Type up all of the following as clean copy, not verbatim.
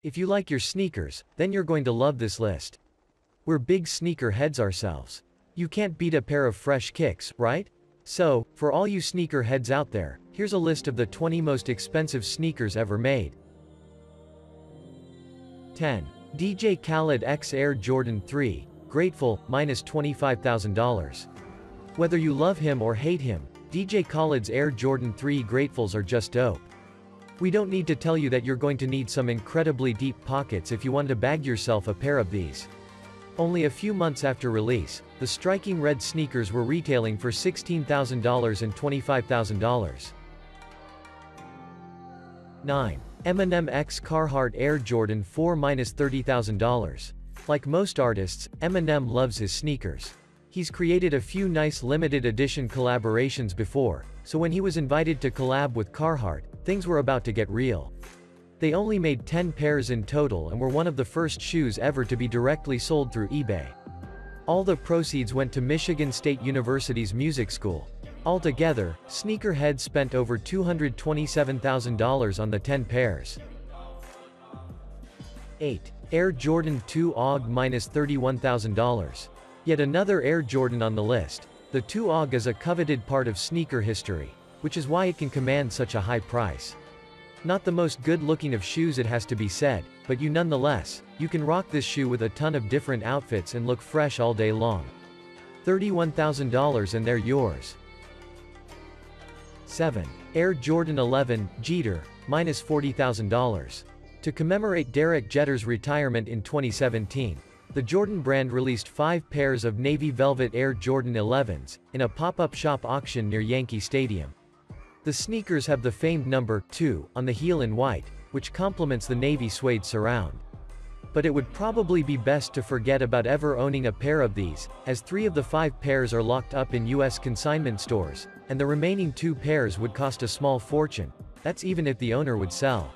If you like your sneakers, then you're going to love this list. We're big sneaker heads ourselves. You can't beat a pair of fresh kicks, right? So, for all you sneaker heads out there, here's a list of the 20 most expensive sneakers ever made. 10. DJ Khaled X Air Jordan 3, Grateful, -$25,000. Whether you love him or hate him, DJ Khaled's Air Jordan 3 Gratefuls are just dope. We don't need to tell you that you're going to need some incredibly deep pockets if you want to bag yourself a pair of these. Only a few months after release, the striking red sneakers were retailing for $16,000 and $25,000. 9. Eminem X Carhart Air Jordan 4 -$30,000. Like most artists, Eminem loves his sneakers. He's created a few nice limited edition collaborations before, so when he was invited to collab with Carhart, things were about to get real. They only made 10 pairs in total and were one of the first shoes ever to be directly sold through eBay. All the proceeds went to Michigan State University's music school. Altogether, sneakerheads spent over $227,000 on the 10 pairs. 8. Air Jordan 2 AUG -$31,000. Yet another Air Jordan on the list. The 2 AUG is a coveted part of sneaker history, which is why it can command such a high price. Not the most good-looking of shoes, it has to be said, but nonetheless, you can rock this shoe with a ton of different outfits and look fresh all day long. $31,000 and they're yours. 7. Air Jordan 11, Jeter, -$40,000. To commemorate Derek Jeter's retirement in 2017, the Jordan brand released 5 pairs of navy velvet Air Jordan 11s, in a pop-up shop auction near Yankee Stadium. The sneakers have the famed number 2 on the heel in white, which complements the navy suede surround. But it would probably be best to forget about ever owning a pair of these, as 3 of the 5 pairs are locked up in US consignment stores, and the remaining 2 pairs would cost a small fortune. That's even if the owner would sell.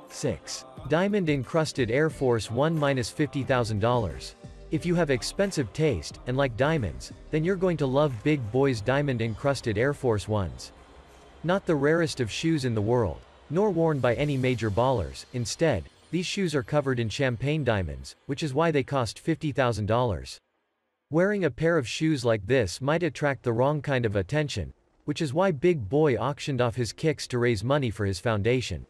6. Diamond Encrusted Air Force One -$50,000. If you have expensive taste, and like diamonds, then you're going to love Big Boy's Diamond Encrusted Air Force Ones. Not the rarest of shoes in the world, nor worn by any major ballers. Instead, these shoes are covered in champagne diamonds, which is why they cost $50,000. Wearing a pair of shoes like this might attract the wrong kind of attention, which is why Big Boy auctioned off his kicks to raise money for his foundation.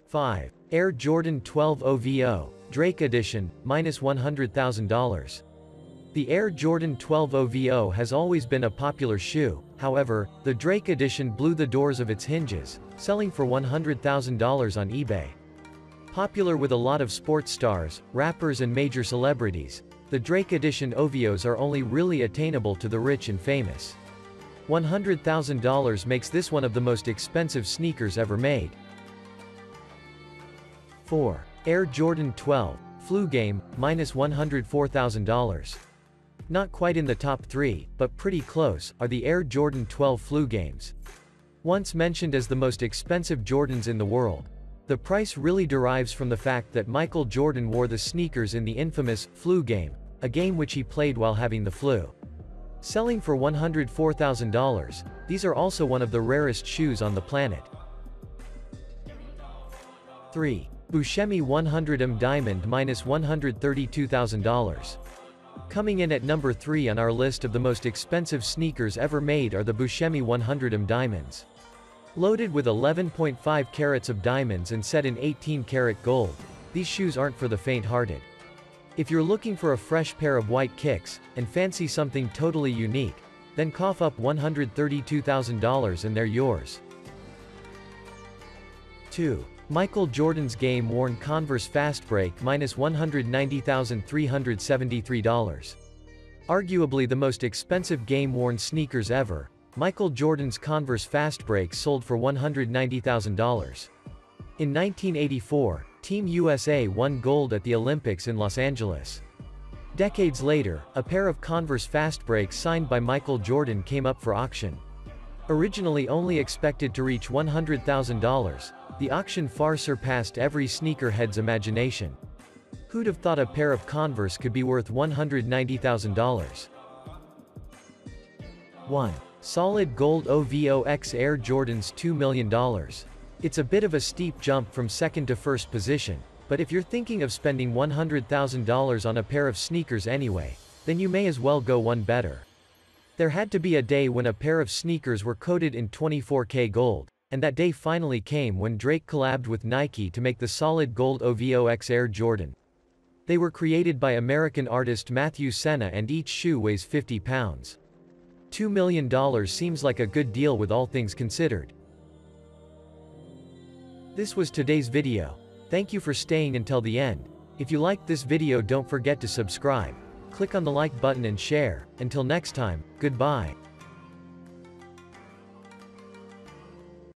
5. Air Jordan 12 OVO, Drake Edition, -$100,000. The Air Jordan 12 OVO has always been a popular shoe, however, the Drake Edition blew the doors of its hinges, selling for $100,000 on eBay. Popular with a lot of sports stars, rappers and major celebrities, the Drake Edition OVOs are only really attainable to the rich and famous. $100,000 makes this one of the most expensive sneakers ever made. 4. Air Jordan 12, Flu Game, -$104,000. Not quite in the top 3, but pretty close, are the Air Jordan 12 Flu Games. Once mentioned as the most expensive Jordans in the world, the price really derives from the fact that Michael Jordan wore the sneakers in the infamous Flu Game, a game which he played while having the flu. Selling for $104,000, these are also one of the rarest shoes on the planet. 3. Bushemi 100mm Diamond -$132,000. Coming in at number 3 on our list of the most expensive sneakers ever made are the Bushemi 100mm Diamonds. Loaded with 11.5 carats of diamonds and set in 18-karat gold, these shoes aren't for the faint-hearted. If you're looking for a fresh pair of white kicks, and fancy something totally unique, then cough up $132,000 and they're yours. 2. Michael Jordan's game-worn Converse Fast Break -$190,373. Arguably the most expensive game-worn sneakers ever, Michael Jordan's Converse Fast Break sold for $190,000. In 1984, Team USA won gold at the Olympics in Los Angeles. Decades later, a pair of Converse Fast Breaks signed by Michael Jordan came up for auction. Originally only expected to reach $100,000, the auction far surpassed every sneakerhead's imagination. Who'd have thought a pair of Converse could be worth $190,000? 1. Solid Gold OVO X Air Jordans $2 million. It's a bit of a steep jump from second to first position, but if you're thinking of spending $100,000 on a pair of sneakers anyway, then you may as well go one better. There had to be a day when a pair of sneakers were coated in 24K gold, and that day finally came when Drake collabed with Nike to make the solid gold Ovox Air Jordan. They were created by American artist Matthew Senna and each shoe weighs 50 pounds. $2 million seems like a good deal with all things considered. This was today's video. Thank you for staying until the end. If you liked this video, don't forget to subscribe. Click on the like button and share. Until next time, goodbye.